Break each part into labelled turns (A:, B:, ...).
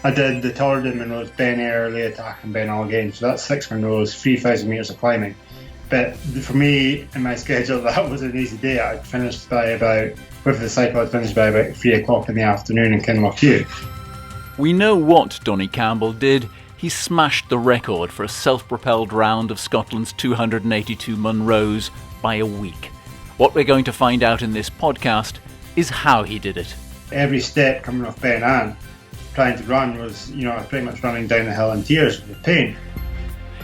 A: I did the Tour de Munro's Ben Early Attack and Ben All again, so that's 6 Munros, 3,000 metres of climbing. But for me, in my schedule, that was an easy day. I'd finished by about, with the cycle, I'd finished by about 3 o'clock in the afternoon in Kinlochhew.
B: We know what Donnie Campbell did. He smashed the record for a self-propelled round of Scotland's 282 Munros by a week. What we're going to find out in this podcast is how he did it.
A: Every step coming off Ben Ann, trying to run was, I was pretty much running down the hill in tears with pain.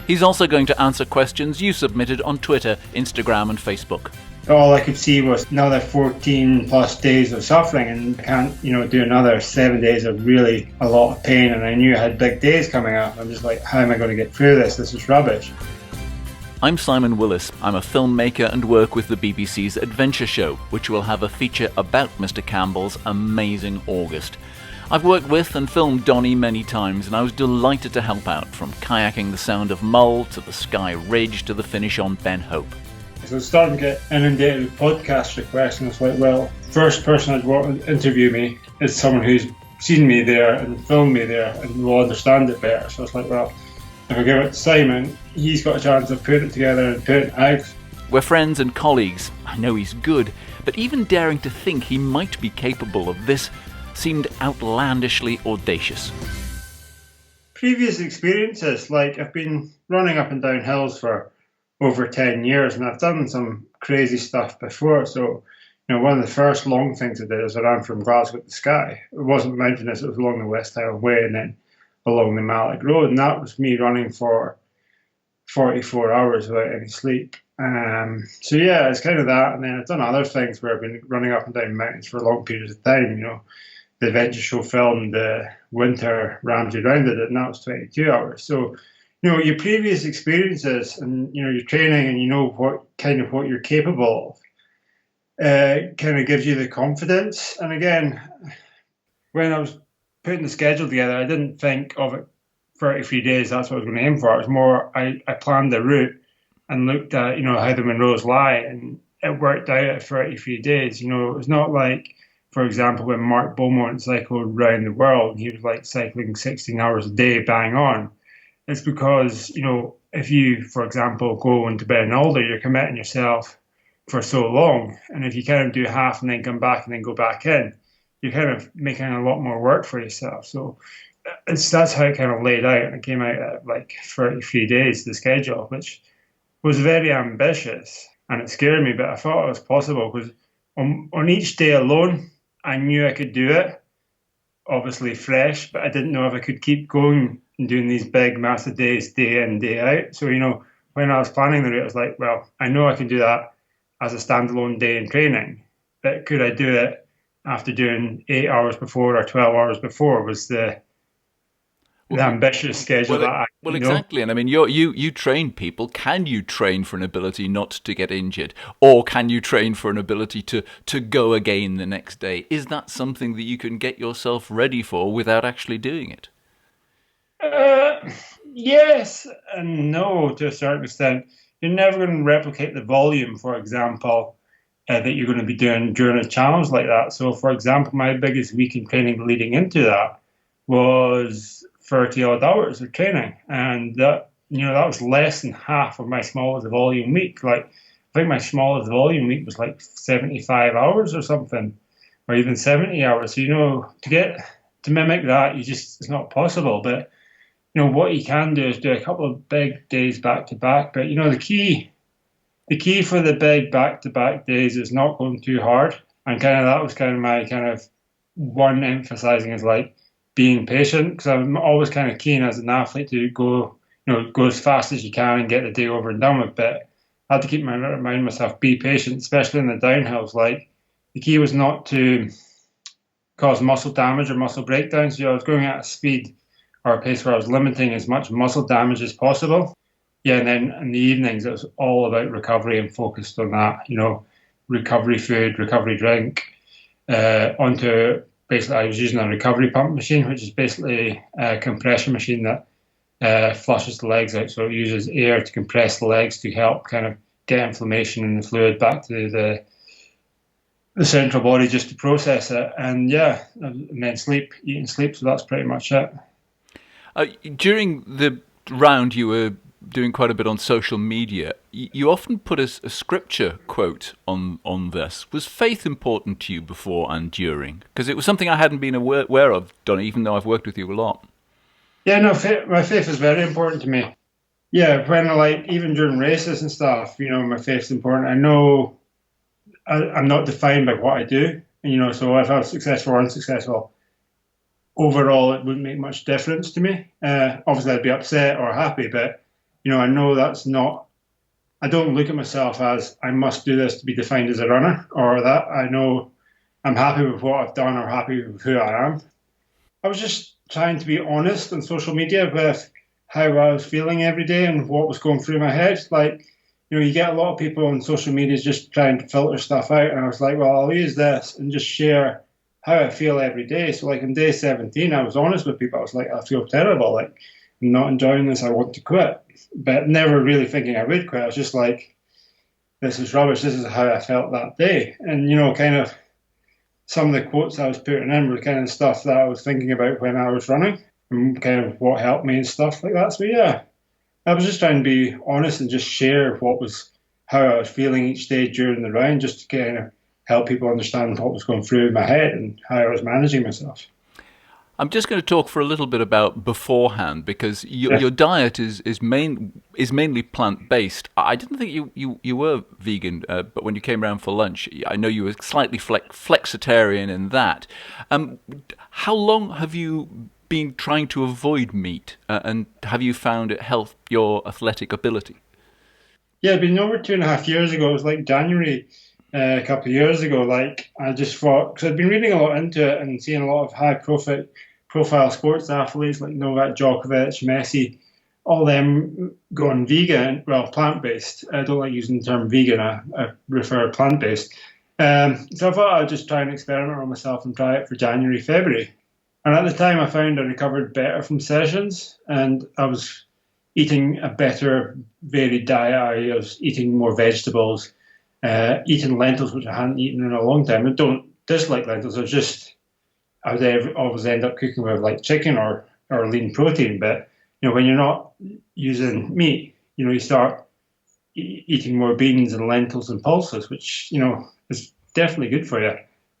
B: He's also going to answer questions you submitted on Twitter, Instagram and Facebook.
A: All I could see was another 14 plus days of suffering, and I can't, do another 7 days of really a lot of pain, and I knew I had big days coming up. I'm just like, how am I going to get through this? This is rubbish.
B: I'm Simon Willis. I'm a filmmaker and work with the BBC's Adventure Show, which will have a feature about Mr. Campbell's amazing August. I've worked with and filmed Donnie many times, and I was delighted to help out, from kayaking the Sound of Mull to the Skye Ridge to the finish on Ben Hope.
A: So I was starting to get inundated with podcast requests, and it's like, well, first person I'd want to interview me is someone who's seen me there and filmed me there and will understand it better. So it's like, well, if I give it to Simon, he's got a chance of putting it together and putting it out.
B: We're friends and colleagues. I know he's good, but even daring to think he might be capable of this seemed outlandishly audacious.
A: Previous experiences, like I've been running up and down hills for over 10 years, and I've done some crazy stuff before. So, one of the first long things I did is I ran from Glasgow to Skye. It wasn't mountainous, it was along the West Highland Way and then along the Mallock Road, and that was me running for 44 hours without any sleep. So yeah, it's kind of that, and then I've done other things where I've been running up and down mountains for long periods of time. The Adventure Show filmed the winter Ramsey Rounded, and that was 22 hours. So, your previous experiences and, your training and what you're capable of kind of gives you the confidence. And again, when I was putting the schedule together, I didn't think of it 33 days, that's what I was going to aim for. It was more, I planned the route and looked at, how the Munros lie, and it worked out at 33 days. It was not like, for example, when Mark Beaumont cycled around the world, he was like cycling 16 hours a day bang on. It's because, if you, for example, go into Ben Alder, you're committing yourself for so long. And if you kind of do half and then come back and then go back in, you're kind of making a lot more work for yourself. So that's how it kind of laid out. And it came out at like 33 days, the schedule, which was very ambitious. And it scared me, but I thought it was possible because on each day alone, I knew I could do it, obviously fresh, but I didn't know if I could keep going and doing these big, massive days, day in, day out. So, when I was planning the route, I was like, well, I know I can do that as a standalone day in training, but could I do it after doing 8 hours before or 12 hours before was the ambitious schedule
B: exactly. And I mean, you train people. Can you train for an ability not to get injured, or can you train for an ability to go again the next day? Is that something that you can get yourself ready for without actually doing it?
A: Yes and no, to a certain extent. You're never going to replicate the volume, for example, that you're going to be doing during a challenge like that. So, for example, my biggest week in training leading into that was 30 odd hours of training, and that was less than half of my smallest volume week. Like, I think my smallest volume week was like 75 hours or something, or even 70 hours. So, to mimic that, it's not possible. But what you can do is do a couple of big days back to back. But the key for the big back to back days is not going too hard, and that was my one emphasizing is like being patient, because I'm always kind of keen as an athlete to go as fast as you can and get the day over and done with. But I had to keep remind myself, be patient, especially in the downhills. Like, the key was not to cause muscle damage or muscle breakdowns. I was going at a speed or a pace where I was limiting as much muscle damage as possible. Yeah, and then in the evenings, it was all about recovery and focused on that, recovery food, recovery drink, onto basically I was using a recovery pump machine, which is basically a compression machine that flushes the legs out. So it uses air to compress the legs to help kind of get inflammation in the fluid back to the central body just to process it. And yeah, and then eat and sleep. So that's pretty much it.
B: During the round, you were doing quite a bit on social media. You often put a scripture quote on this. Was faith important to you before and during? Because it was something I hadn't been aware of, Donnie, even though I've worked with you a lot.
A: Yeah, no, my faith is very important to me. Yeah, when like even during races and stuff, my faith's important. I know I'm not defined by what I do, so if I'm successful or unsuccessful, overall it wouldn't make much difference to me. Obviously, I'd be upset or happy, but I know that's not. I don't look at myself as I must do this to be defined as a runner, or that I know I'm happy with what I've done or happy with who I am. I was just trying to be honest on social media with how I was feeling every day and what was going through my head. Like, you get a lot of people on social media just trying to filter stuff out, and I was like, well, I'll use this and just share how I feel every day. So, like on day 17, I was honest with people. I was like, I feel terrible. Like, I'm not enjoying this. I want to quit, but never really thinking I would quit. I was just like, this is rubbish. This is how I felt that day, and kind of some of the quotes I was putting in were kind of stuff that I was thinking about when I was running and kind of what helped me and stuff like that. So yeah, I was just trying to be honest and just share how I was feeling each day during the round, just to kind of help people understand what was going through my head and how I was managing myself.
B: I'm just going to talk for a little bit about beforehand, because your diet is mainly plant based. I didn't think you were vegan, but when you came around for lunch, I know you were slightly flexitarian in that. How long have you been trying to avoid meat, and have you found it helped your athletic ability?
A: Yeah, it'd been over 2.5 years ago. It was like January a couple of years ago. Like I just thought, because I'd been reading a lot into it and seeing a lot of high profile sports athletes like Novak Djokovic, Messi, all them going vegan, well, plant based. I don't like using the term vegan. I prefer plant based. So I thought I'd just try and experiment on myself and try it for January, February. And at the time, I found I recovered better from sessions, and I was eating a better varied diet. I was eating more vegetables, eating lentils, which I hadn't eaten in a long time. I don't dislike lentils. I would always end up cooking with like chicken or lean protein. But when you're not using meat, you start eating more beans and lentils and pulses, which is definitely good for you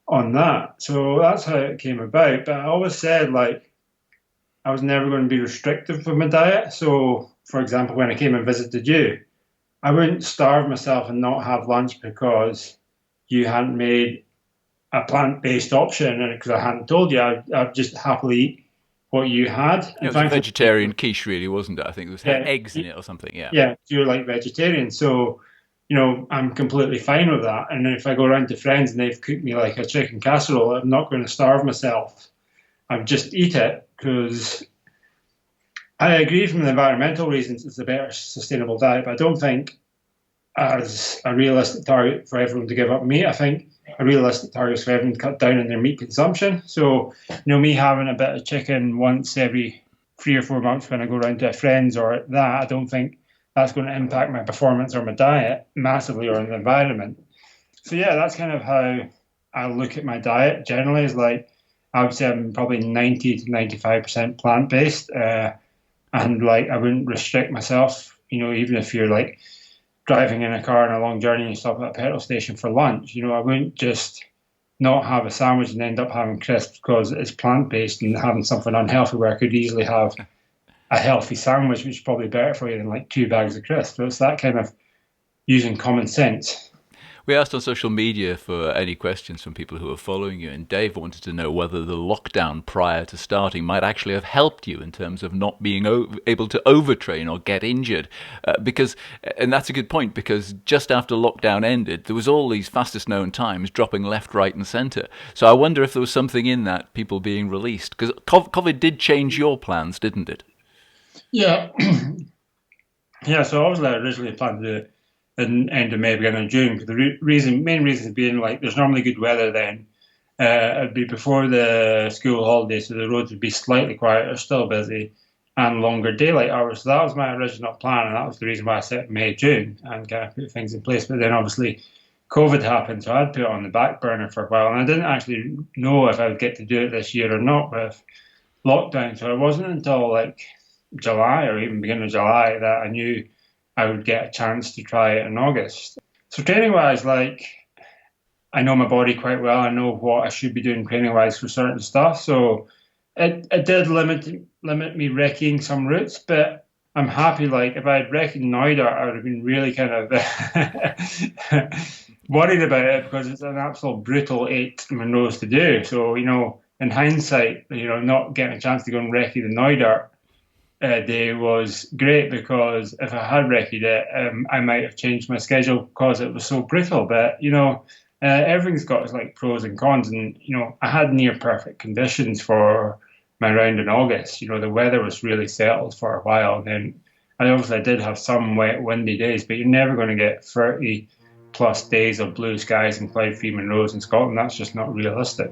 A: on that. So that's how it came about. But I always said like I was never going to be restrictive with my diet. So, for example, when I came and visited you, I wouldn't starve myself and not have lunch because you hadn't made a plant-based option, and because I hadn't told you, I'd just happily eat what you had.
B: It was a vegetarian quiche, really, wasn't it? I think there was eggs in it or something. Yeah.
A: Yeah, you're like vegetarian, so I'm completely fine with that. And if I go around to friends and they've cooked me like a chicken casserole, I'm not going to starve myself. I would just eat it because I agree from the environmental reasons it's a better sustainable diet, but I don't think as a realistic target for everyone to give up meat. I think a realistic target is for everyone to cut down on their meat consumption. So, me having a bit of chicken once every 3 or 4 months when I go around to friends or that, I don't think that's going to impact my performance or my diet massively or the environment. So yeah, that's kind of how I look at my diet generally. Is like I would say I'm probably 90 to 95% plant based, and like I wouldn't restrict myself. Even if you're like driving in a car on a long journey and you stop at a petrol station for lunch, I wouldn't just not have a sandwich and end up having crisps because it's plant based and having something unhealthy where I could easily have a healthy sandwich, which is probably better for you than like 2 bags of crisps. So it's that kind of using common sense.
B: We asked on social media for any questions from people who are following you, and Dave wanted to know whether the lockdown prior to starting might actually have helped you in terms of not being able to overtrain or get injured. And that's a good point, because just after lockdown ended, there was all these fastest known times dropping left, right and centre. So I wonder if there was something in that, people being released, because COVID did change your plans, didn't it?
A: Yeah. Yeah, so obviously I originally planned to do it in end of May, beginning of June. The main reason being like there's normally good weather then. It'd be before the school holidays, so the roads would be slightly quieter, still busy, and longer daylight hours. So that was my original plan, and that was the reason why I set May, June, and kind of put things in place. But then obviously COVID happened, so I'd put it on the back burner for a while, and I didn't actually know if I would get to do it this year or not with lockdown. So it wasn't until like July or even beginning of July that I knew I would get a chance to try it in August. So training wise, like I know my body quite well. I know what I should be doing training wise for certain stuff. So it did limit me recceing some routes, but I'm happy. Like if I had recceed Noida, I would have been really kind of worried about it because it's an absolute brutal 8 Munros to do. So in hindsight, not getting a chance to go and recce the Noida day was great because if I had recceed it, I might have changed my schedule because it was so brutal. But everything's got its like pros and cons, and I had near perfect conditions for my round in August. The weather was really settled for a while. Then I did have some wet, windy days, but you're never going to get 30 plus days of blue skies and cloud-free Munros in Scotland. That's just not realistic.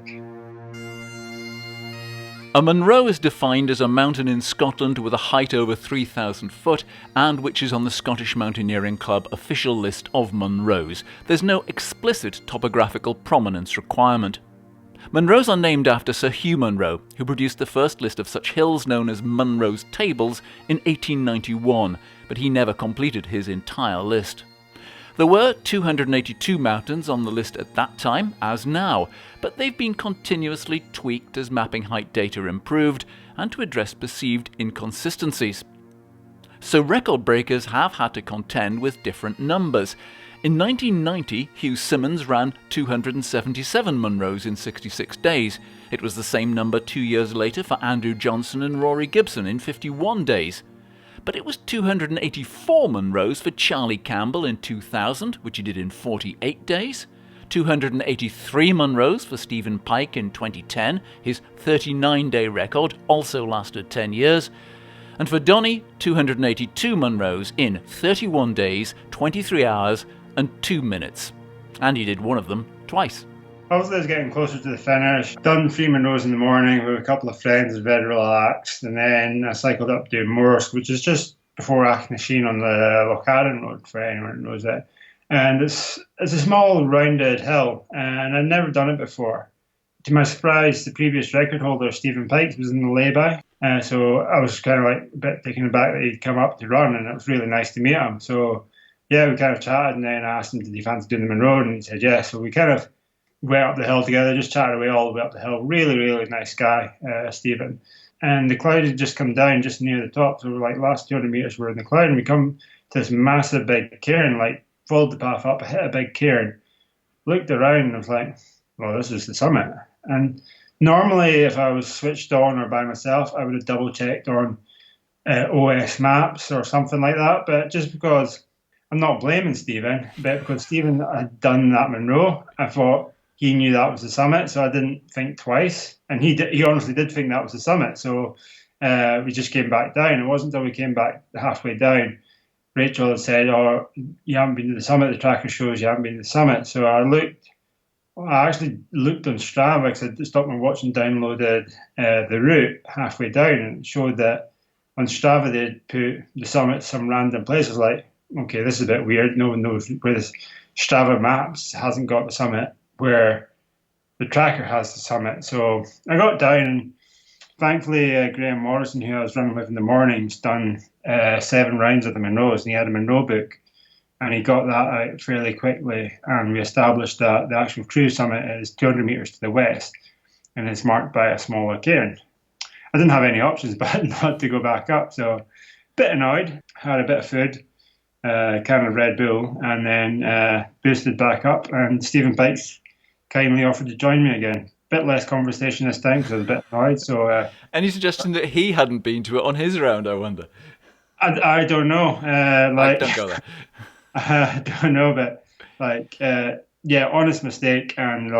B: A Munro is defined as a mountain in Scotland with a height over 3,000 foot and which is on the Scottish Mountaineering Club official list of Munros. There's no explicit topographical prominence requirement. Munros are named after Sir Hugh Munro, who produced the first list of such hills known as Munro's Tables in 1891, but he never completed his entire list. There were 282 mountains on the list at that time, as now, but they've been continuously tweaked as mapping height data improved and to address perceived inconsistencies. So record breakers have had to contend with different numbers. In 1990, Hugh Simmons ran 277 Munros in 66 days. It was the same number 2 years later for Andrew Johnson and Rory Gibson in 51 days. But it was 284 Munros for Charlie Campbell in 2000, which he did in 48 days. 283 Munros for Stephen Pike in 2010, his 39-day record also lasted 10 years. And for Donnie, 282 Munros in 31 days, 23 hours and 2 minutes. And he did one of them twice.
A: Obviously, I was getting closer to the finish. Done 3 Munros in the morning with a couple of friends, very relaxed, and then I cycled up to Morsk, which is just before Achnasheen on the Locharan Road, for anyone who knows it. And it's a small, rounded hill, and I'd never done it before. To my surprise, the previous record holder, Stephen Pike, was in the lay-by, so I was kind of like a bit taken aback that he'd come up to run, and it was really nice to meet him. So, yeah, we kind of chatted, and then I asked him, did he fancy doing the Munro, and he said yes. So we kind of went up the hill together, just chatted away all the way up the hill. Really, really nice guy, Stephen. And the cloud had just come down just near the top. So we're like, last 200 metres we're in the cloud, and we come to this massive big cairn, like followed the path up, hit a big cairn, looked around, and I was like, well, this is the summit. And normally, if I was switched on or by myself, I would have double checked on OS maps or something like that. But just because I'm not blaming Stephen, but because Stephen had done that Munro, I thought he knew that was the summit, so I didn't think twice. And he honestly did think that was the summit. So we just came back down. It wasn't until we came back halfway down, Rachel had said, oh, you haven't been to the summit. The tracker shows you haven't been to the summit. So I actually looked on Strava because I stopped my watch and downloaded the route halfway down, and it showed that on Strava they'd put the summit some random place. I was like, okay, this is a bit weird. No one knows where this Strava Maps hasn't got the summit where the tracker has the summit. So I got down, and thankfully Graham Morrison, who I was running with in the mornings, done 7 rounds of the Munros, and he had a Munro book, and he got that out fairly quickly, and we established that the actual true summit is 200 metres to the west, and it's marked by a smaller cairn. I didn't have any options but not to go back up, so a bit annoyed, had a bit of food, can of Red Bull, and then boosted back up, and Stephen Pike's kindly offered to join me again. Bit less conversation this time because I was a bit annoyed. So,
B: any suggestion that he hadn't been to it on his round, I wonder?
A: I don't know.
B: Don't go there.
A: I don't know, but yeah, honest mistake, and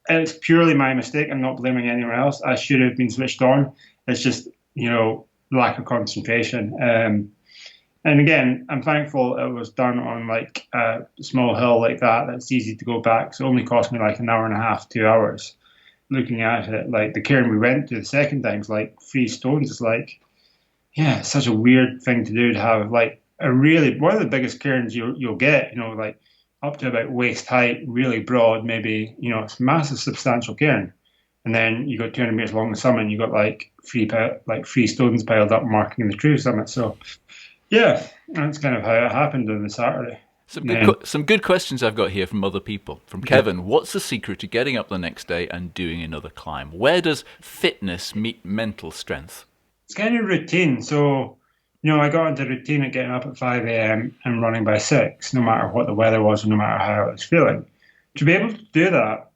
A: it's purely my mistake. I'm not blaming anyone else. I should have been switched on. It's just lack of concentration. And again, I'm thankful it was done on like a small hill like that. That's easy to go back. So it only cost me like an hour and a half, 2 hours. Looking at it, like the cairn we went to the second time is like 3 stones. It's like, yeah, it's such a weird thing to do, to have like one of the biggest cairns you'll get, like up to about waist height, really broad, maybe, it's a massive, substantial cairn. And then you got 200 meters along the summit, and you got like three stones piled up marking the true summit. So yeah, that's kind of how it happened on the Saturday.
B: Some good questions I've got here from other people. From Kevin, what's the secret to getting up the next day and doing another climb? Where does fitness meet mental strength?
A: It's kind of routine. So, I got into routine of getting up at 5 a.m. and running by 6, no matter what the weather was and no matter how I was feeling. To be able to do that,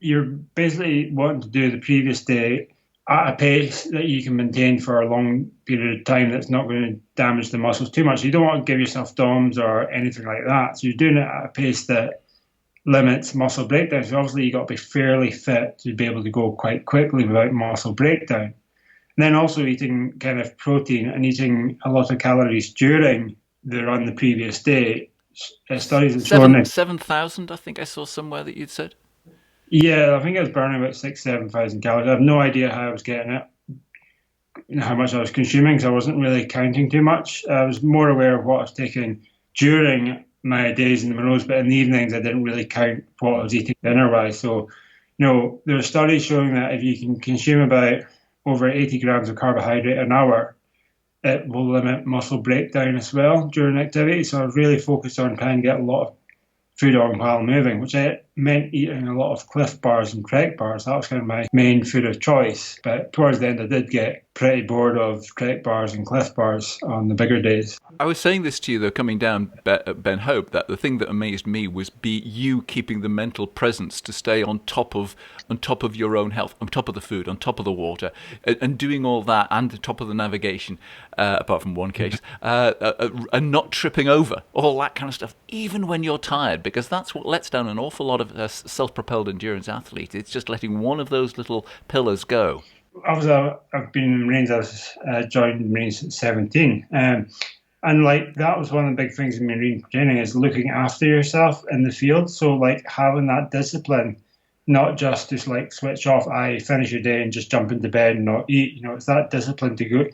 A: you're basically wanting to do the previous day at a pace that you can maintain for a long period of time that's not going to damage the muscles too much. You don't want to give yourself DOMs or anything like that. So you're doing it at a pace that limits muscle breakdown. So obviously you've got to be fairly fit to be able to go quite quickly without muscle breakdown. And then also eating kind of protein and eating a lot of calories during the run the previous day. Studies have shown
B: 7,000, I think I saw somewhere that you'd said.
A: Yeah, I think I was burning about 7,000 calories. I have no idea how I was getting it, how much I was consuming, because I wasn't really counting too much. I was more aware of what I was taking during my days in the Munros, but in the evenings I didn't really count what I was eating dinner-wise. So, there are studies showing that if you can consume about over 80 grams of carbohydrate an hour, it will limit muscle breakdown as well during activity. So I was really focused on trying to get a lot of food on while moving, which meant eating a lot of Cliff Bars and Trek Bars. That was kind of my main food of choice. But towards the end, I did get pretty bored of Trek Bars and Cliff Bars on the bigger days.
B: I was saying this to you, though, coming down Ben Hope, that the thing that amazed me was you keeping the mental presence to stay on top of your own health, on top of the food, on top of the water, and doing all that, and on top of the navigation, apart from one case, and not tripping over, all that kind of stuff, even when you're tired, because that's what lets down an awful lot of self-propelled endurance athletes. It's just letting one of those little pillars go.
A: I've been in the Marines. I joined the Marines at 17. And that was one of the big things in Marine training is looking after yourself in the field. So having that discipline, not just switch off, finish your day and just jump into bed and not eat. It's that discipline to go,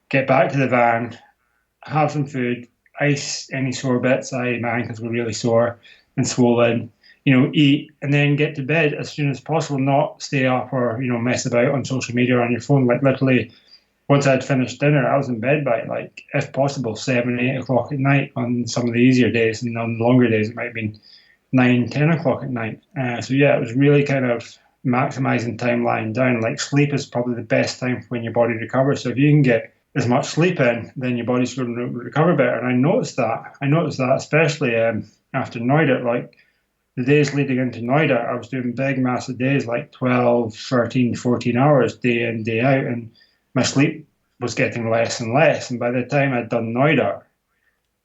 A: get back to the van, have some food, ice any sore bits. My ankles were really sore and swollen. Eat and then get to bed as soon as possible, not stay up or, mess about on social media or on your phone. Literally, once I'd finished dinner, I was in bed by, if possible, 7, 8 o'clock at night on some of the easier days. And on the longer days, it might have been 9, 10 o'clock at night. It was really kind of maximizing time lying down. Sleep is probably the best time when your body recovers. So if you can get as much sleep in, then your body's going to recover better. And I noticed that especially after Noida, the days leading into Noida, I was doing big, massive days, 12, 13, 14 hours, day in, day out, and my sleep was getting less and less. And by the time I'd done Noida,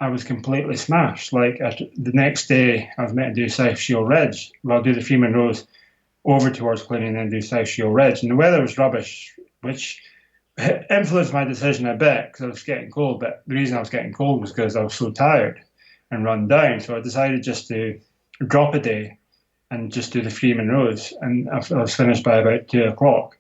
A: I was completely smashed. The next day, I was meant to do South Shield Ridge. I'll do the Freeman Rose over towards Cluny and then do South Shield Ridge. And the weather was rubbish, which influenced my decision a bit because I was getting cold. But the reason I was getting cold was because I was so tired and run down. So I decided just to drop a day and just do the Freeman Rose. And I was finished by about 2 o'clock.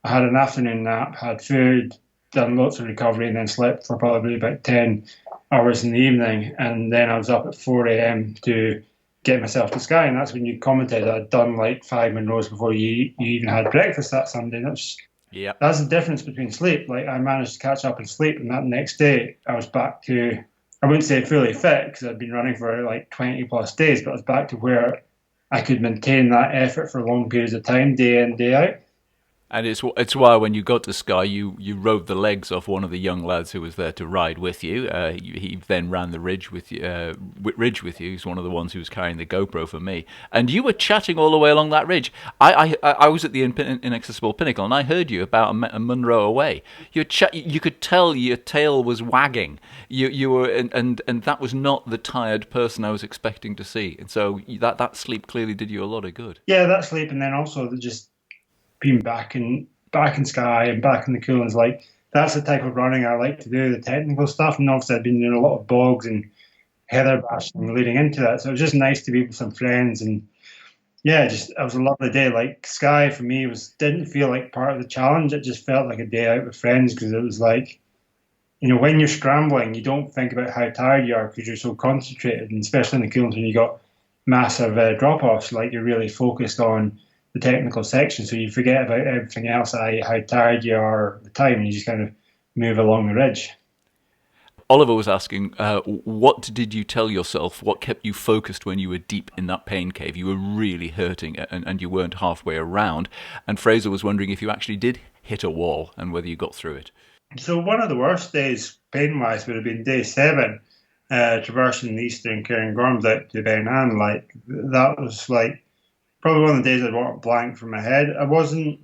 A: I had an afternoon nap, had food, done lots of recovery, and then slept for probably about 10 hours in the evening. And then I was up at 4 a.m. to get myself to Skye. And that's when you commented I'd done 5 Munros before you even had breakfast that Sunday. That's the difference between sleep. I managed to catch up and sleep, and that next day I was back to, I wouldn't say fully fit because I'd been running for 20 plus days, but I was back to where I could maintain that effort for long periods of time, day in, day out.
B: And it's why when you got to Skye, you rode the legs off one of the young lads who was there to ride with you. He then ran the ridge with you. He's one of the ones who was carrying the GoPro for me. And you were chatting all the way along that ridge. I was at the Inaccessible Pinnacle, and I heard you about a Munro away. You could tell your tail was wagging. You were, and that was not the tired person I was expecting to see. And so that sleep clearly did you a lot of good.
A: Yeah, that sleep, and then also just being back in Skye and back in the Coolins, that's the type of running I like to do, the technical stuff. And obviously I've been doing a lot of bogs and heather bashing leading into that, so it was just nice to be with some friends. And it was a lovely day. Skye for me didn't feel like part of the challenge. It just felt like a day out with friends, because it was when you're scrambling, you don't think about how tired you are because you're so concentrated, and especially in the Coolins when you got massive drop-offs, you're really focused on the technical section, so you forget about everything else, how tired you are at the time, and you just kind of move along the ridge.
B: Oliver was asking, what did you tell yourself? What kept you focused when you were deep in that pain cave? You were really hurting and you weren't halfway around. And Fraser was wondering if you actually did hit a wall and whether you got through it.
A: So one of the worst days, pain-wise, would have been day 7, traversing the eastern Cairngorms out to Ben Ann. Like, that was like probably one of the days I'd want blank from my head. I wasn't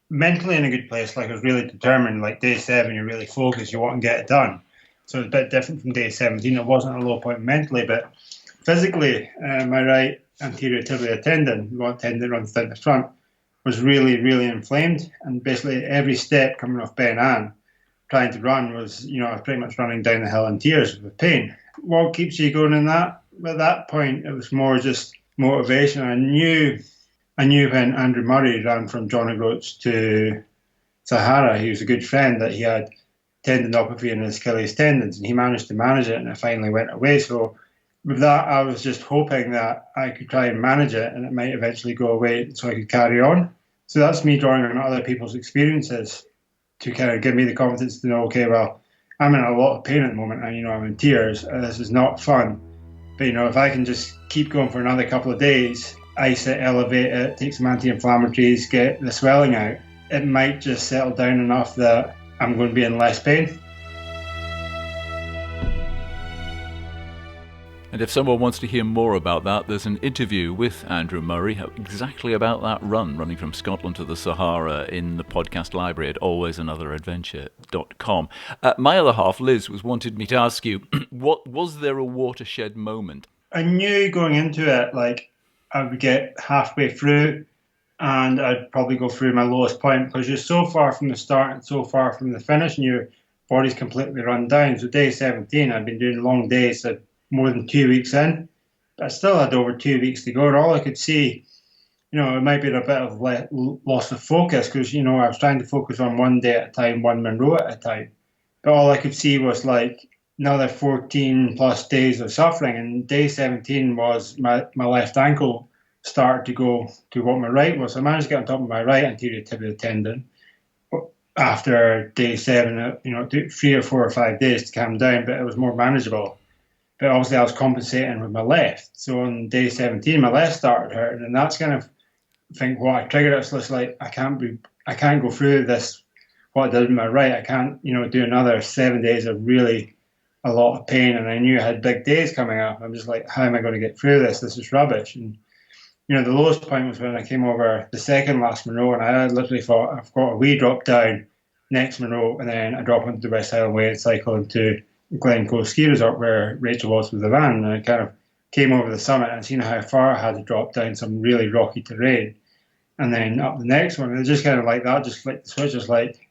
A: mentally in a good place. Like, I was really determined. Like, day 7, you're really focused, you want to get it done. So it's a bit different from day 17. It wasn't a low point mentally, but physically, my right anterior tibial tendon, the tendon that runs down the front, was really, really inflamed. And basically every step coming off Ben Ann, trying to run was, I was pretty much running down the hill in tears with pain. What keeps you going in that? At that point, it was more just motivation. I knew when Andrew Murray ran from John O'Groats to Sahara, he was a good friend, that he had tendinopathy in his Achilles tendons, and he managed to manage it, and it finally went away. So with that, I was just hoping that I could try and manage it, and it might eventually go away so I could carry on. So that's me drawing on other people's experiences to kind of give me the confidence to know, okay, well, I'm in a lot of pain at the moment, and I'm in tears, and this is not fun. But if I can just keep going for another couple of days, ice it, elevate it, take some anti-inflammatories, get the swelling out, it might just settle down enough that I'm going to be in less pain.
B: And if someone wants to hear more about that, there's an interview with Andrew Murray exactly about that running from Scotland to the Sahara, in the podcast library at alwaysanother.adventure.com. My other half, Liz, wanted me to ask you, what was there a watershed moment?
A: I knew going into it, like, I would get halfway through and I'd probably go through my lowest point, because you're so far from the start and so far from the finish, and your body's completely run down. So day 17, I'd been doing long days, so more than 2 weeks in, but I still had over 2 weeks to go, and all I could see, it might be a bit of loss of focus, because, I was trying to focus on one day at a time, one Munro at a time, but all I could see was like another 14 plus days of suffering, and day 17 was my left ankle started to go to what my right was. So I managed to get on top of my right anterior tibial tendon after day 7. It took 3 or 4 or 5 days to calm down, but it was more manageable. But obviously I was compensating with my left. So on day 17, my left started hurting, and that's kind of, I think, what I triggered it. So it's like, I can't go through this, what I did with my right. I can't, do another 7 days of really a lot of pain. And I knew I had big days coming up. I'm just like, how am I going to get through this? This is rubbish. And the lowest point was when I came over the second last Munro, and I literally thought, I've got a wee drop down next Munro, and then I drop into the West Highland Way and cycle into Glencoe Ski Resort where Rachel was with the van. And I kind of came over the summit and seen how far I had to drop down some really rocky terrain, and then up the next one. And it just kind of like that, just flicked the switch, just like,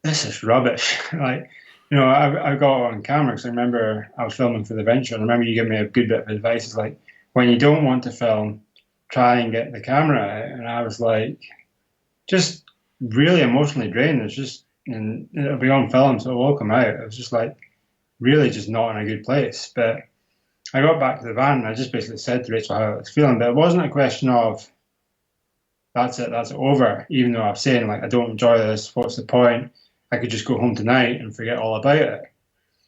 A: this is rubbish. Like, I got on camera because I remember I was filming for the Venture, and I remember you gave me a good bit of advice. It's like, when you don't want to film, try and get the camera out. And I was like, just really emotionally drained. It's just, and it'll be on film, so it will come out. It was just like, really just not in a good place. But I got back to the van and I just basically said to Rachel how I was feeling. But it wasn't a question of, that's it over. Even though I was saying, like, I don't enjoy this, what's the point? I could just go home tonight and forget all about it.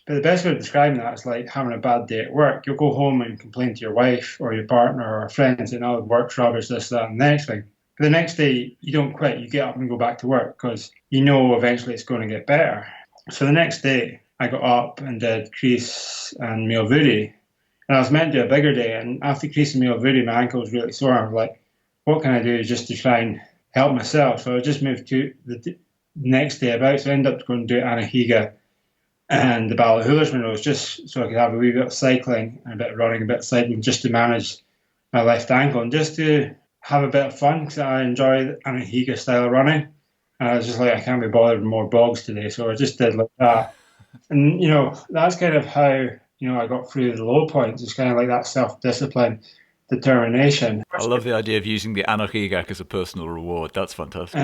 A: But the best way of describing that is like having a bad day at work. You'll go home and complain to your wife or your partner or a friend saying, oh, work's rubbish, this, that, and the next thing. But the next day, you don't quit. You get up and go back to work because you know eventually it's going to get better. So the next day, I got up and did Crease and Maelvoodie. And I was meant to do a bigger day. And after Crease and Maelvoodie, my ankle was really sore. I was like, what can I do just to try and help myself? So I just moved to the next day about. So I ended up going to do Anahiga and the Ballahoolas Munros, just so I could have a wee bit of cycling and a bit of running, a bit of cycling, just to manage my left ankle and just to have a bit of fun, because I enjoy the Anahiga style of running. And I was just like, I can't be bothered with more bogs today, so I just did like that. And, that's kind of how, I got through the low points. It's kind of like that self-discipline, determination.
B: I love the idea of using the Anahiga as a personal reward. That's fantastic.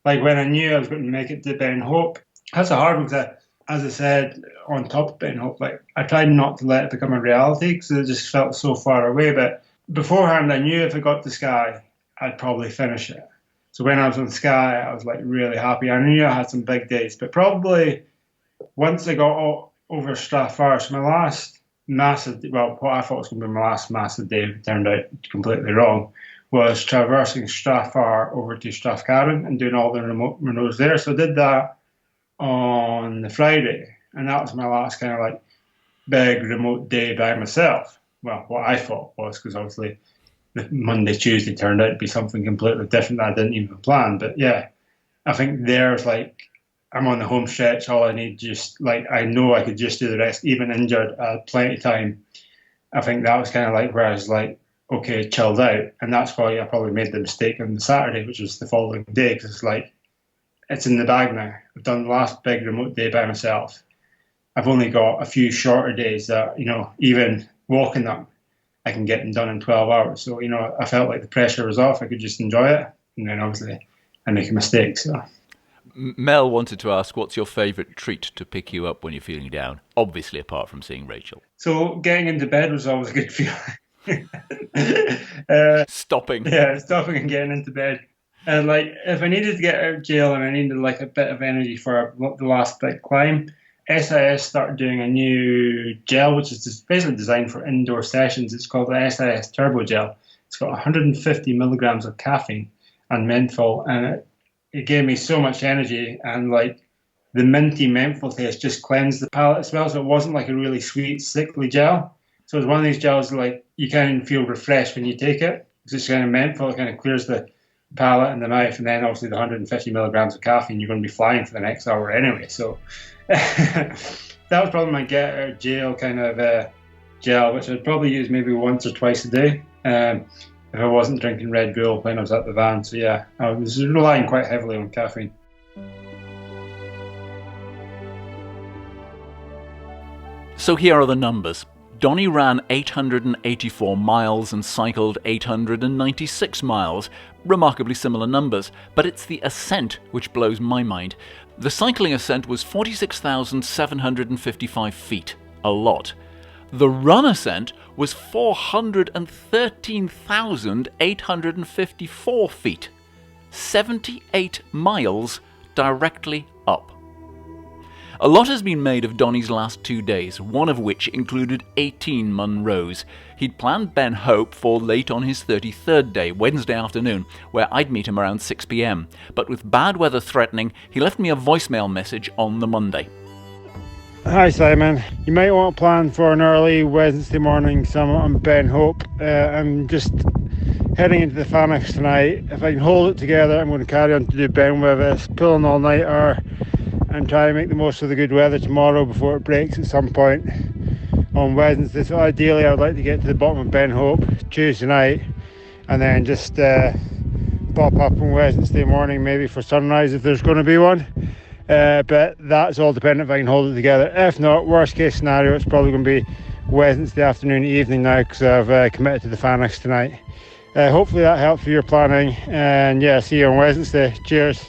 A: Like when I knew I was going to make it to Ben Hope, that's a hard one because, as I said, on top of Ben Hope, like, I tried not to let it become a reality because it just felt so far away. But beforehand, I knew if I got to Skye, I'd probably finish it. So when I was on Sky, I was like really happy. I knew I had some big days, but probably once I got over Strathfire, so my last massive, well, what I thought was going to be my last massive day turned out completely wrong, was traversing Strathfire over to Strathcarron and doing all the remote Munros there. So I did that on the Friday, and that was my last kind of like big remote day by myself. Well, what I thought was, because obviously the Monday, Tuesday turned out to be something completely different that I didn't even plan. But yeah, I think there's like, I'm on the home stretch. All I need just like, I know I could just do the rest, even injured, plenty of time. I think that was kind of like where I was like, okay, chilled out. And that's why I probably made the mistake on the Saturday, which was the following day, because it's like, it's in the bag now. I've done the last big remote day by myself. I've only got a few shorter days that, even walking them, I can get them done in 12 hours. So, I felt like the pressure was off. I could just enjoy it. And then obviously I make a mistake. So
B: Mel wanted to ask, what's your favourite treat to pick you up when you're feeling down? Obviously, apart from seeing Rachel.
A: So getting into bed was always a good feeling.
B: Stopping.
A: Yeah, stopping and getting into bed. And like, if I needed to get out of jail and I needed like a bit of energy for the last big climb, SIS started doing a new gel, which is just basically designed for indoor sessions. It's called the SIS Turbo Gel. It's got 150 milligrams of caffeine and menthol, and it gave me so much energy, and like the minty menthol taste just cleansed the palate as well. So it wasn't like a really sweet, sickly gel. So it's one of these gels like you kind of feel refreshed when you take it. It's just kind of menthol, it kind of clears the palate and the mouth, and then obviously the 150 milligrams of caffeine, you're going to be flying for the next hour anyway. So that was probably my get out of jail kind of gel, which I'd probably use maybe once or twice a day if I wasn't drinking Red Bull when I was at the van. So yeah, I was relying quite heavily on caffeine.
B: So here are the numbers. Donnie ran 884 miles and cycled 896 miles. Remarkably similar numbers, but it's the ascent which blows my mind. The cycling ascent was 46,755 feet. A lot. The run ascent was 413,854 feet. 78 miles directly up. A lot has been made of Donnie's last 2 days, one of which included 18 Munros. He'd planned Ben Hope for late on his 33rd day, Wednesday afternoon, where I'd meet him around 6 p.m. But with bad weather threatening, he left me a voicemail message on the Monday.
A: Hi Simon, you might want to plan for an early Wednesday morning summit on Ben Hope. I'm just heading into the Phanex tonight. If I can hold it together, I'm going to carry on to do Ben with us, pull an all-nighter and try and make the most of the good weather tomorrow before it breaks at some point on Wednesday. So ideally I would like to get to the bottom of Ben Hope Tuesday night and then just pop up on Wednesday morning maybe for sunrise if there's going to be one. But that's all dependent if I can hold it together. If not, worst case scenario, it's probably going to be Wednesday afternoon, evening now, because I've committed to the Phanex tonight. Hopefully that helps with your planning, and yeah, see you on Wednesday. Cheers.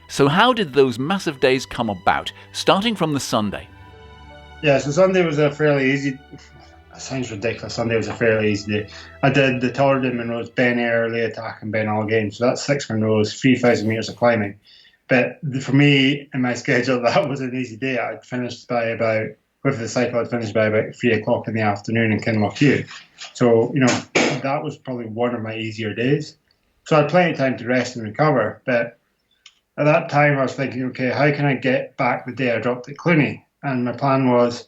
B: So how did those massive days come about, starting from the Sunday?
A: Yeah, so Sunday was a fairly easy, it sounds ridiculous, Sunday was a fairly easy day. I did the Torrid Munros, Ben Air, Lay Attack and Ben All-Game, so that's 6 Munros, 3,000 metres of climbing. But for me, in my schedule, that was an easy day. I'd finished by about, with the cycle, I'd finished by about 3 o'clock in the afternoon in Kinlochhew. So, that was probably one of my easier days. So I had plenty of time to rest and recover, but at that time, I was thinking, okay, how can I get back the day I dropped at Cluny? And my plan was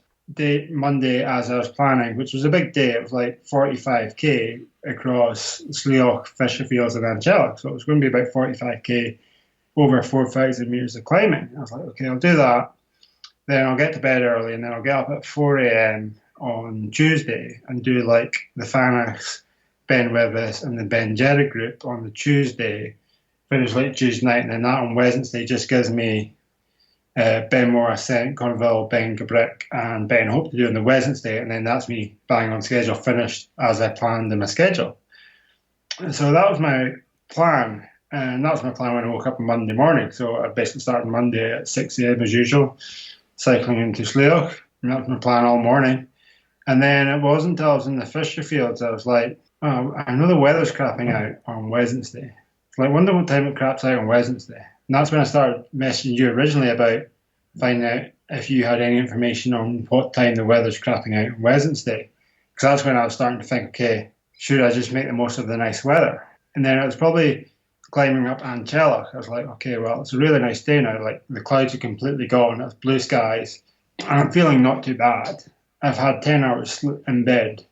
A: Monday, as I was planning, which was a big day. It was like 45k across Sleoch, Fisherfields and Angelic. So it was going to be about 45k over 4,000 metres of climbing. I was like, okay, I'll do that. Then I'll get to bed early and then I'll get up at 4 a.m. on Tuesday and do like the Phanex, Ben Withus and the Ben Jerry group on the Tuesday. Finish late Tuesday night, and then that on Wednesday just gives me Ben Moore Ascent, Cornville, Ben Gabrick, and Ben Hope to do on the Wednesday, and then that's me bang on schedule, finished as I planned in my schedule. So that was my plan, and that was my plan when I woke up on Monday morning. So I basically started Monday at 6 a.m. as usual, cycling into Sleoch, and that was my plan all morning. And then it wasn't until I was in the Fisherfields I was like, I know the weather's crapping out on Wednesday. So I wonder what time it craps out on Wednesday. And that's when I started messaging you originally about finding out if you had any information on what time the weather's crapping out on Wednesday. Because that's when I was starting to think, okay, should I just make the most of the nice weather? And then it was probably climbing up Ancella. I was like, okay, well, it's a really nice day now. Like the clouds are completely gone. It's blue skies. And I'm feeling not too bad. I've had 10 hours in bed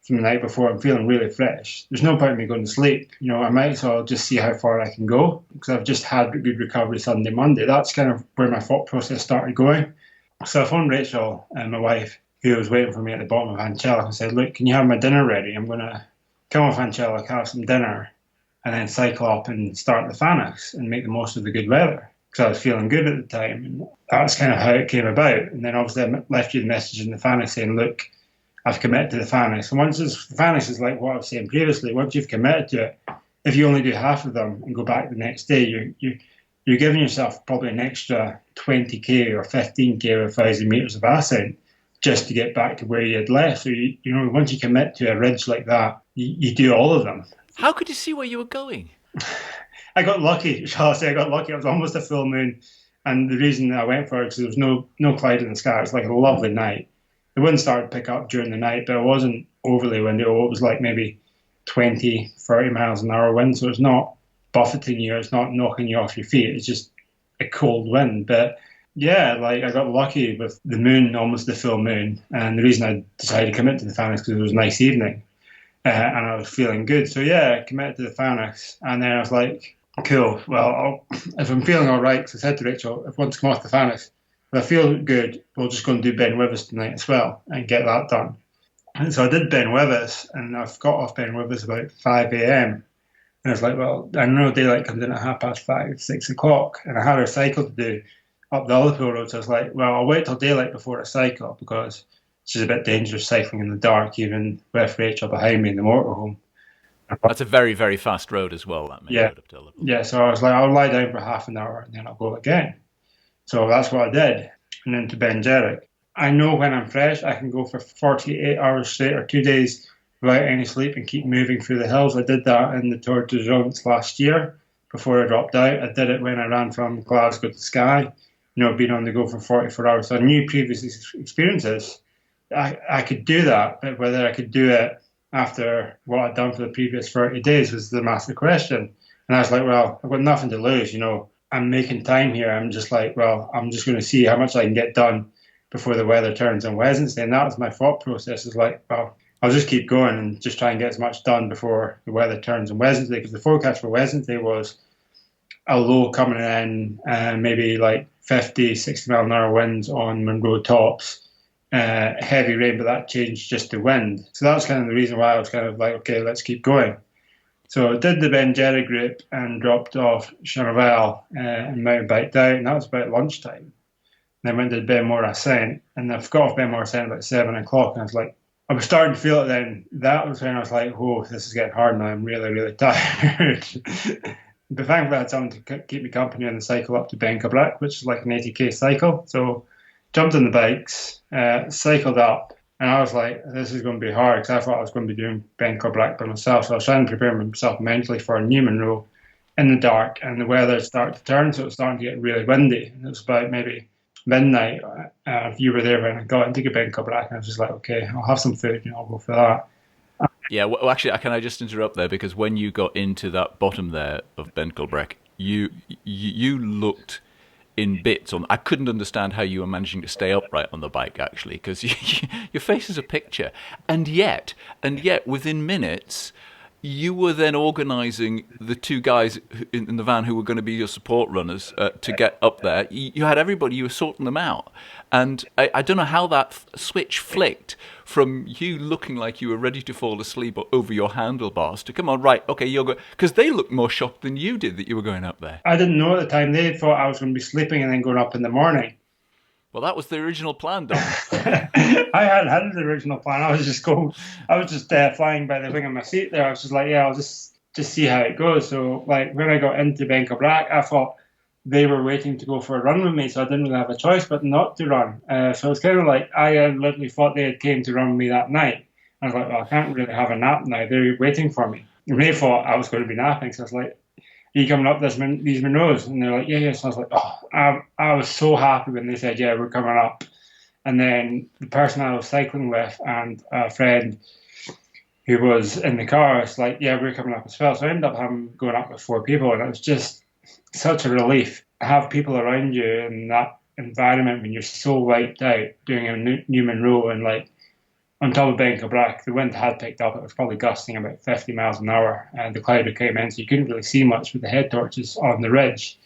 A: from the night before. I'm feeling really fresh. There's no point in me going to sleep. I might as well just see how far I can go because I've just had a good recovery Sunday, Monday. That's kind of where my thought process started going. So I phoned Rachel and my wife, who was waiting for me at the bottom of Ancella, and said, look, can you have my dinner ready? I'm going to come off Ancella, have some dinner, and then cycle up and start the Fanix and make the most of the good weather. Because I was feeling good at the time. And that's kind of how it came about. And then obviously I left you the message in the Fanix saying, look, I've committed to the Fanix. And the Fanix is like what I was saying previously. Once you've committed to it, if you only do half of them and go back the next day, you're giving yourself probably an extra 20k or 15k or 1,000 meters of ascent just to get back to where you had left. So once you commit to a ridge like that, you do all of them.
B: How could you see where you were going?
A: I got lucky, shall I say? I got lucky. It was almost a full moon, and the reason I went for it is there was no cloud in the sky. It was like a lovely night. The wind started to pick up during the night, but it wasn't overly windy. It was like maybe 20, 30 miles an hour wind, so it's not buffeting you. It's not knocking you off your feet. It's just a cold wind. But yeah, like I got lucky with the moon, almost the full moon, and the reason I decided to commit to the Fanix because it was a nice evening. And I was feeling good. So yeah, I committed to the Fanix. And then I was like, cool, well, if I'm feeling all right, because I said to Rachel, if I want to come off the Fanix, if I feel good, we'll just go and do Ben Wyvis tonight as well and get that done. And so I did Ben Wyvis, and I've got off Ben Wyvis about 5 a.m. And I was like, well, I know daylight comes in at 5:30, 6 o'clock. And I had a cycle to do up the Ullapool Road. So I was like, well, I'll wait till daylight before I cycle because it's just a bit dangerous cycling in the dark, even with Rachel behind me in the motorhome.
B: That's a very, very fast road as well, that main road up to Ullapool.
A: Yeah, so I was like, I'll lie down for half an hour and then I'll go again. So that's what I did. And then to Ben Jerrick. I know when I'm fresh, I can go for 48 hours straight or 2 days without any sleep and keep moving through the hills. I did that in the Tour de France last year before I dropped out. I did it when I ran from Glasgow to Skye, being on the go for 44 hours. So I knew previous experiences. I could do that, but whether I could do it after what I'd done for the previous 30 days was the massive question. And I was like, well, I've got nothing to lose, I'm making time here. I'm just like, well, I'm just going to see how much I can get done before the weather turns on Wednesday. And that was my thought process, is like, well, I'll just keep going and just try and get as much done before the weather turns on Wednesday, because the forecast for Wednesday was a low coming in, maybe like 50, 60 mile an hour winds on Munro tops. Heavy rain, but that changed just to wind. So that was kind of the reason why I was kind of like, okay, let's keep going. So I did the Ben Jerry group and dropped off Charvel and mountain biked out, and that was about lunchtime. And then went to Benmore Ascent, and I've got off Benmore Ascent about 7 o'clock, and I was starting to feel it then. That was when I was like, oh, this is getting hard now. I'm really, really tired. But thankfully I had someone to keep me company on the cycle up to Ben Cabrac, which is like an 80k cycle. So jumped on the bikes, cycled up, and I was like, this is going to be hard, because I thought I was going to be doing Ben Cabrac by myself. So I was trying to prepare myself mentally for a new Munro in the dark, and the weather started to turn, so it was starting to get really windy. And it was about maybe midnight. You were there when I got into Ben Cabrac, and I was just like, okay, I'll have some food, I'll go for that.
B: Yeah, well, actually, can I just interrupt there? Because when you got into that bottom there of Ben Cabrac, you looked in bits on. I couldn't understand how you were managing to stay upright on the bike, actually, because your face is a picture. And yet, within minutes, you were then organising the two guys in the van who were going to be your support runners to get up there. You had everybody, you were sorting them out. And I don't know how that switch flicked from you looking like you were ready to fall asleep over your handlebars to, come on, right, okay, you're going, because they looked more shocked than you did that you were going up there.
A: I didn't know at the time. They thought I was going to be sleeping and then going up in the morning.
B: Well, that was the original plan, Don.
A: I hadn't had the original plan. I was just flying by the wing of my seat there. I was just like, yeah, I'll just see how it goes. So, like, when I got into Ben Cabrac, I thought they were waiting to go for a run with me, so I didn't really have a choice but not to run. So it's kind of like I literally thought they had came to run with me that night. I was like, well, I can't really have a nap now. They're waiting for me. And they thought I was going to be napping. So I was like, are you coming up these Munros? And they're like, yeah, yeah. So I was like, oh, I was so happy when they said, yeah, we're coming up. And then the person I was cycling with and a friend who was in the car was like, yeah, we're coming up as well. So I ended up going up with four people. And it was just such a relief to have people around you in that environment when you're so wiped out doing a new Munro and like on top of Ben Cabrac, the wind had picked up. It was probably gusting about 50 miles an hour, and the cloud had came in, so you couldn't really see much with the head torches on the ridge.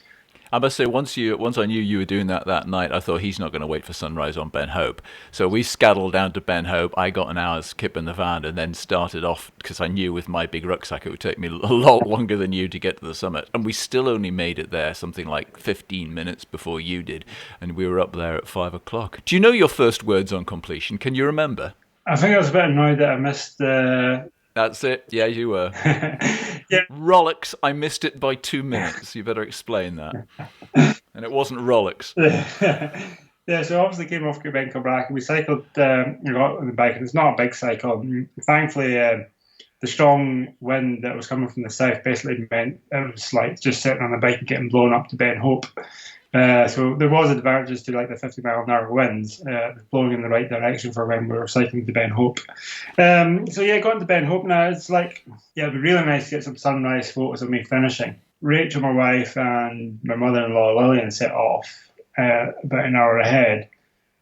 B: I must say, once I knew you were doing that night, I thought he's not going to wait for sunrise on Ben Hope. So we scuddled down to Ben Hope. I got an hour's kip in the van and then started off because I knew with my big rucksack it would take me a lot longer than you to get to the summit. And we still only made it there something like 15 minutes before you did, and we were up there at 5 o'clock. Do you know your first words on completion? Can you remember?
A: I think I was a bit annoyed that I missed the.
B: That's it. Yeah, you were.
A: Yeah.
B: Rolex, I missed it by 2 minutes. You better explain that. And it wasn't Rolex.
A: Yeah, so obviously came off Ben Cabrac and we cycled on the bike, and it's not a big cycle. And thankfully, the strong wind that was coming from the south basically meant it was like just sitting on the bike and getting blown up to Ben Hope. So there was advantages to like the 50-mile-an-hour winds blowing in the right direction for when we were cycling to Ben Hope. So yeah, going to Ben Hope now, it's like, yeah, it'd be really nice to get some sunrise photos of me finishing. Rachel, my wife, and my mother-in-law Lillian set off about an hour ahead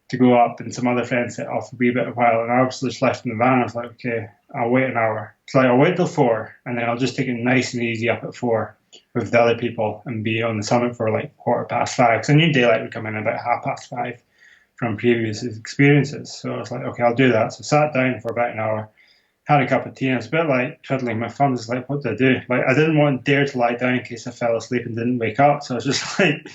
A: to go up, and some other friends set off a wee bit of a while, and I was just left in the van. I was like, okay, I'll wait an hour. So like, I'll wait till 4, and then I'll just take it nice and easy up at 4 with the other people and be on the summit for like 5:15. Because I knew daylight would come in about 5:30 from previous experiences. So I was like, okay, I'll do that. So I sat down for about an hour, had a cup of tea, and it's a bit like twiddling my thumbs. Like, what do I do? Like, I didn't want to dare to lie down in case I fell asleep and didn't wake up. So I was just like,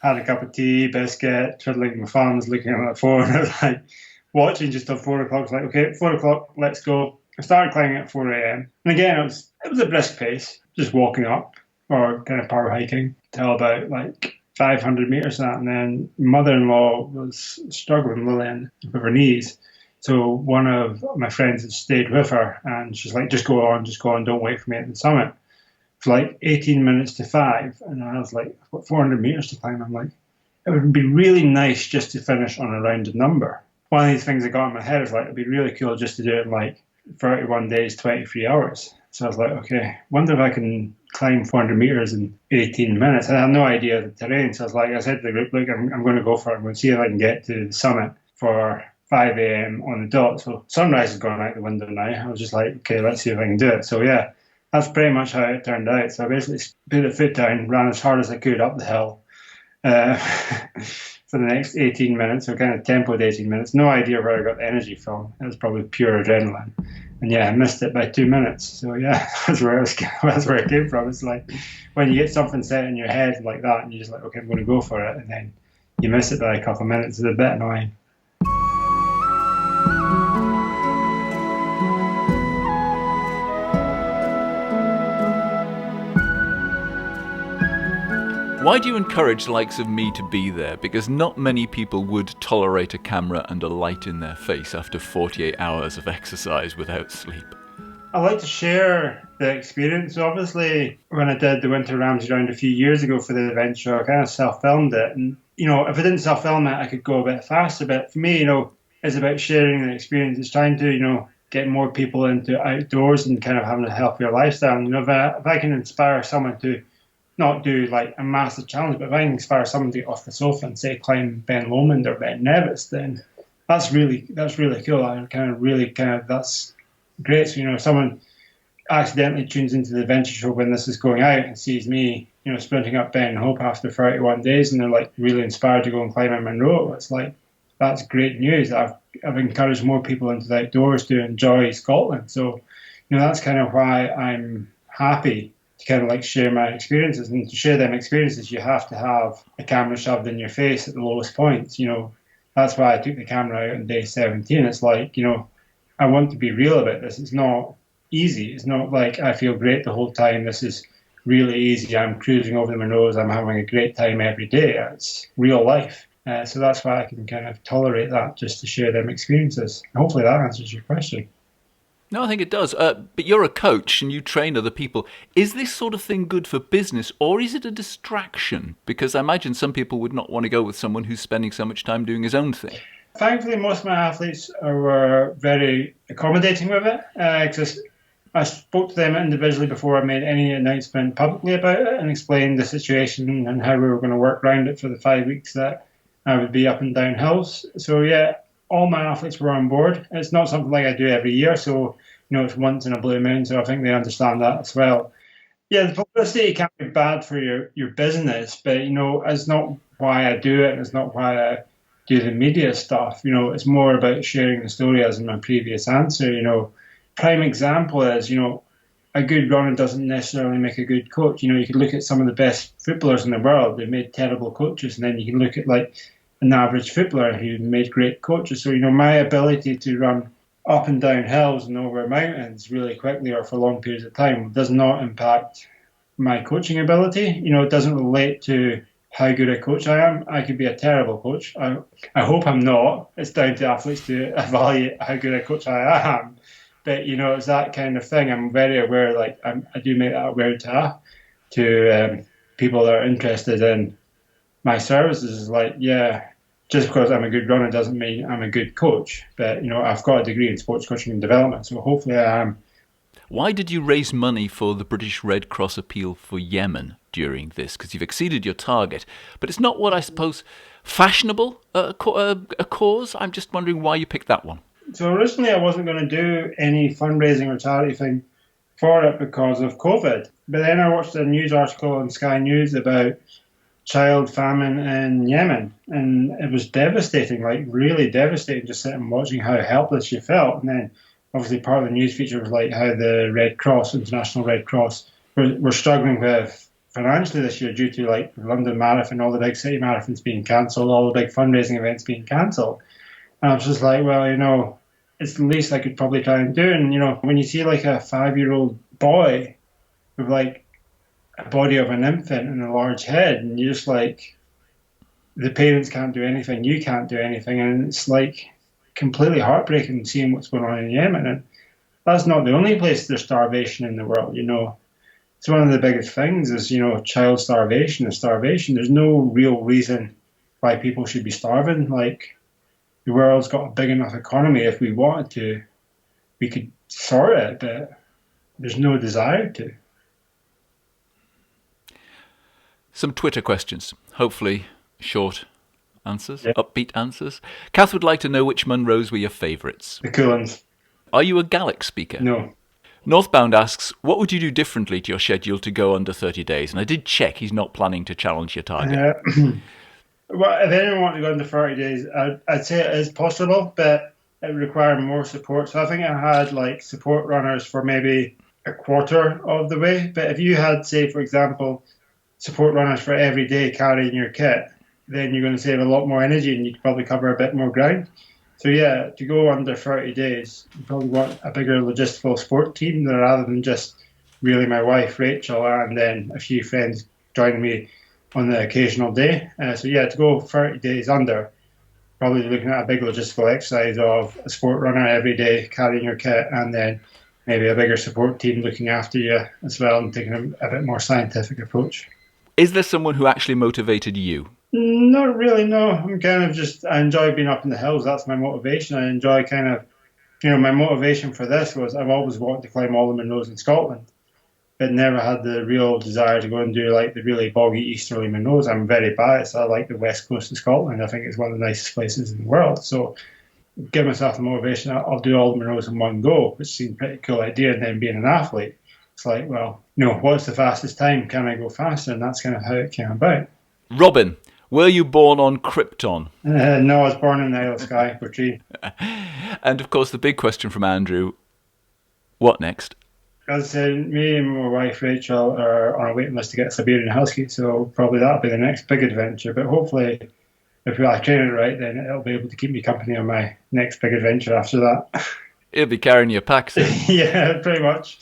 A: had a cup of tea, biscuit, twiddling my thumbs, looking at my phone. I was like, watching just till 4 o'clock. I was like, okay, 4 o'clock, let's go. I started climbing at 4 a.m. And again, it was a brisk pace, just walking up or kind of power hiking till about like 500 meters and that. And then mother-in-law was struggling, Lillian, with her knees. So one of my friends had stayed with her, and she's like, just go on, don't wait for me at the summit. For like 18 minutes to 5. And I was like, I've got 400 meters to climb. I'm like, it would be really nice just to finish on a rounded number. One of these things that got in my head is like, it'd be really cool just to do it in like 31 days, 23 hours. So I was like, okay, wonder if I can climb 400 meters in 18 minutes. And I had no idea of the terrain. So I was like, I said to the group, look, I'm going to go for it. I'm going to see if I can get to the summit for 5 a.m. on the dot. So sunrise is going out the window now. I was just like, okay, let's see if I can do it. So yeah, that's pretty much how it turned out. So I basically put the foot down, ran as hard as I could up the hill for the next 18 minutes, so kind of tempoed 18 minutes. No idea where I got the energy from. It was probably pure adrenaline. And yeah, I missed it by 2 minutes. So yeah, that's where it came from. It's like when you get something set in your head like that, and you're just like, okay, I'm going to go for it, and then you miss it by a couple of minutes. It's a bit annoying.
B: Why do you encourage the likes of me to be there? Because not many people would tolerate a camera and a light in their face after 48 hours of exercise without sleep.
A: I like to share the experience. Obviously, when I did the Winter Ramsey round a few years ago for the adventure, I kind of self-filmed it. And, if I didn't self-film it, I could go a bit faster. But for me, it's about sharing the experience. It's trying to, get more people into outdoors and kind of having a healthier lifestyle. And, if I can inspire someone to not do like a massive challenge, but if I can inspire someone to get off the sofa and say climb Ben Lomond or Ben Nevis, then that's really cool. That's great. So, if someone accidentally tunes into the adventure show when this is going out and sees me, sprinting up Ben Hope after 31 days, and they're like really inspired to go and climb in Munro, it's like, that's great news. I've encouraged more people into the outdoors to enjoy Scotland. So, that's kind of why I'm happy to kind of like share my experiences. And to share them experiences, you have to have a camera shoved in your face at the lowest points. That's why I took the camera out on day 17. It's like, I want to be real about this. It's not easy. It's not like I feel great the whole time. This is really easy. I'm cruising over the Munros. I'm having a great time every day. It's real life. So that's why I can kind of tolerate that, just to share them experiences. Hopefully that answers your question.
B: No, I think it does. But you're a coach and you train other people. Is this sort of thing good for business or is it a distraction? Because I imagine some people would not want to go with someone who's spending so much time doing his own thing.
A: Thankfully, most of my athletes were very accommodating with it. Because I spoke to them individually before I made any announcement publicly about it and explained the situation and how we were going to work around it for the 5 weeks that I would be up and down hills. So yeah, all my athletes were on board. It's not something like I do every year, so it's once in a blue moon. So I think they understand that as well. Yeah, the publicity can be bad for your business, but it's not why I do it, and it's not why I do the media stuff. It's more about sharing the story, as in my previous answer. Prime example is, a good runner doesn't necessarily make a good coach. You could look at some of the best footballers in the world. They've made terrible coaches. And then you can look at like an average footballer who made great coaches. So, my ability to run up and down hills and over mountains really quickly or for long periods of time does not impact my coaching ability. It doesn't relate to how good a coach I am. I could be a terrible coach. I hope I'm not. It's down to athletes to evaluate how good a coach I am. But, it's that kind of thing. I'm very aware, I do make that aware to people that are interested in my services. Just because I'm a good runner doesn't mean I'm a good coach. But, I've got a degree in sports coaching and development, so hopefully I am.
B: Why did you raise money for the British Red Cross appeal for Yemen during this? Because you've exceeded your target. But it's not what I suppose fashionable a cause. I'm just wondering why you picked that one.
A: So originally I wasn't going to do any fundraising or charity thing for it because of COVID. But then I watched a news article on Sky News about child famine in Yemen. And it was devastating, really devastating, just sitting and watching how helpless you felt. And then obviously part of the news feature was how the Red Cross, International Red Cross, were struggling with financially this year due to the London Marathon, all the big city marathons being cancelled, all the big fundraising events being cancelled. And I was just well, it's the least I could probably try and do. And, when you see a 5-year-old boy with a body of an infant and a large head, and you're just the parents can't do anything, you can't do anything. And it's completely heartbreaking seeing what's going on in Yemen. And that's not the only place there's starvation in the world. It's one of the biggest things is, child starvation and starvation. There's no real reason why people should be starving. The world's got a big enough economy. If we wanted to, we could sort it, but there's no desire to.
B: Some Twitter questions, hopefully short answers,
A: Yep.
B: Upbeat answers. Kath would like to know which Munros were your favourites.
A: The cool ones.
B: Are you a Gaelic speaker?
A: No.
B: Northbound asks, what would you do differently to your schedule to go under 30 days? And I did check, he's not planning to challenge your target.
A: Well, if anyone wanted to go into 30 days, I'd say it is possible, but it would require more support. So I think I had support runners for maybe a quarter of the way. But if you had, say, for example, support runners for every day carrying your kit, then you're going to save a lot more energy and you could probably cover a bit more ground. So yeah, to go under 30 days, you probably want a bigger logistical support team rather than just really my wife, Rachel, and then a few friends joining me on the occasional day. So yeah, to go 30 days under, probably looking at a big logistical exercise of a sport runner every day carrying your kit and then maybe a bigger support team looking after you as well and taking a bit more scientific approach.
B: Is there someone who actually motivated you?
A: Not really, no. I'm kind of I enjoy being up in the hills. That's my motivation. I enjoy my motivation for this was I've always wanted to climb all the Munros in Scotland, but never had the real desire to go and do the really boggy easterly Munros. I'm very biased. I like the west coast of Scotland. I think it's one of the nicest places in the world. So give myself the motivation. I'll do all the Munros in one go, which seemed a pretty cool idea. And then being an athlete, it's what's the fastest time? Can I go faster? And that's kind of how it came about.
B: Robin, were you born on Krypton?
A: No, I was born in the Isle of Skye, Portree.
B: And of course, the big question from Andrew, what next?
A: As I said, me and my wife Rachel are on a waiting list to get a Siberian Husky, so probably that'll be the next big adventure. But hopefully, if I train it right, then it'll be able to keep me company on my next big adventure after that.
B: It'll be carrying your packs in.
A: Yeah, pretty much.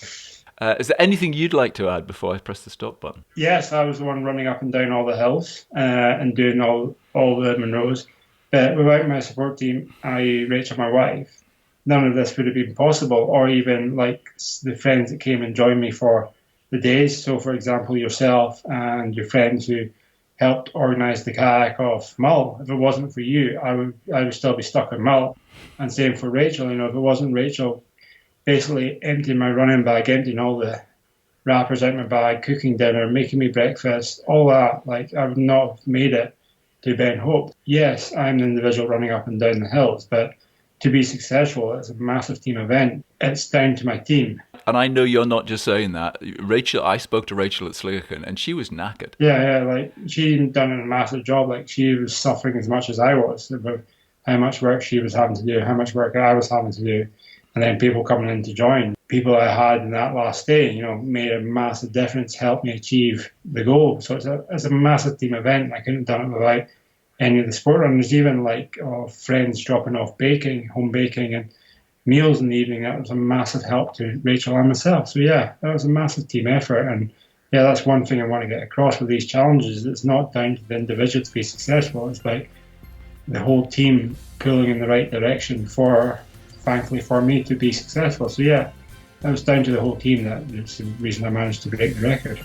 B: Is there anything you'd like to add before I press the stop button?
A: Yes, I was the one running up and down all the hills and doing all the Munros. But without my support team, Rachel, my wife, none of this would have been possible, or even like the friends that came and joined me for the days. So, for example, yourself and your friends who helped organise the kayak off Mull. If it wasn't for you, I would still be stuck in Mull. And same for Rachel. If it wasn't Rachel basically emptying my running bag, emptying all the wrappers out my bag, cooking dinner, making me breakfast, all that, like I would not have made it to Ben Hope. Yes, I'm the individual running up and down the hills, but to be successful, it's a massive team event. It's down to my team.
B: And I know you're not just saying that. Rachel, I spoke to Rachel at Sligerkin, and she was knackered.
A: Yeah, like she'd done a massive job. Like she was suffering as much as I was about how much work she was having to do, how much work I was having to do, and then people coming in to join. People I had in that last day, made a massive difference, helped me achieve the goal. So it's a massive team event. I couldn't have done it without any of the sport runners, even like friends dropping off home baking and meals in the evening. That was a massive help to Rachel and myself. So yeah, that was a massive team effort. And yeah, that's one thing I want to get across with these challenges. It's not down to the individual to be successful. It's like the whole team pulling in the right direction thankfully for me to be successful. So yeah, that was down to the whole team. That's the reason I managed to break the record.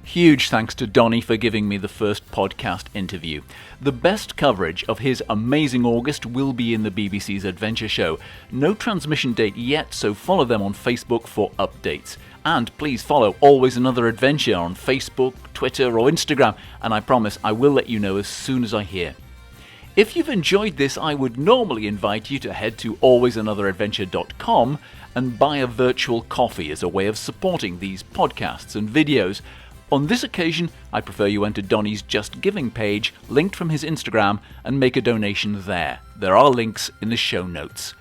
B: Huge thanks to Donnie for giving me the first podcast interview. The best coverage of his amazing August will be in the BBC's Adventure Show. No transmission date yet, so follow them on Facebook for updates. And please follow Always Another Adventure on Facebook, Twitter or Instagram, and I promise I will let you know as soon as I hear. If you've enjoyed this, I would normally invite you to head to alwaysanotheradventure.com and buy a virtual coffee as a way of supporting these podcasts and videos. On this occasion, I prefer you enter Donnie's Just Giving page, linked from his Instagram, and make a donation there. There are links in the show notes.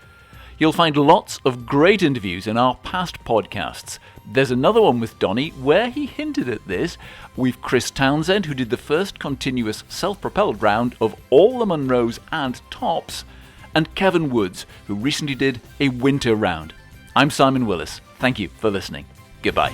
B: You'll find lots of great interviews in our past podcasts. There's another one with Donnie where he hinted at this. We've Chris Townsend, who did the first continuous self-propelled round of all the Munros and tops, and Kevin Woods, who recently did a winter round. I'm Simon Willis. Thank you for listening. Goodbye.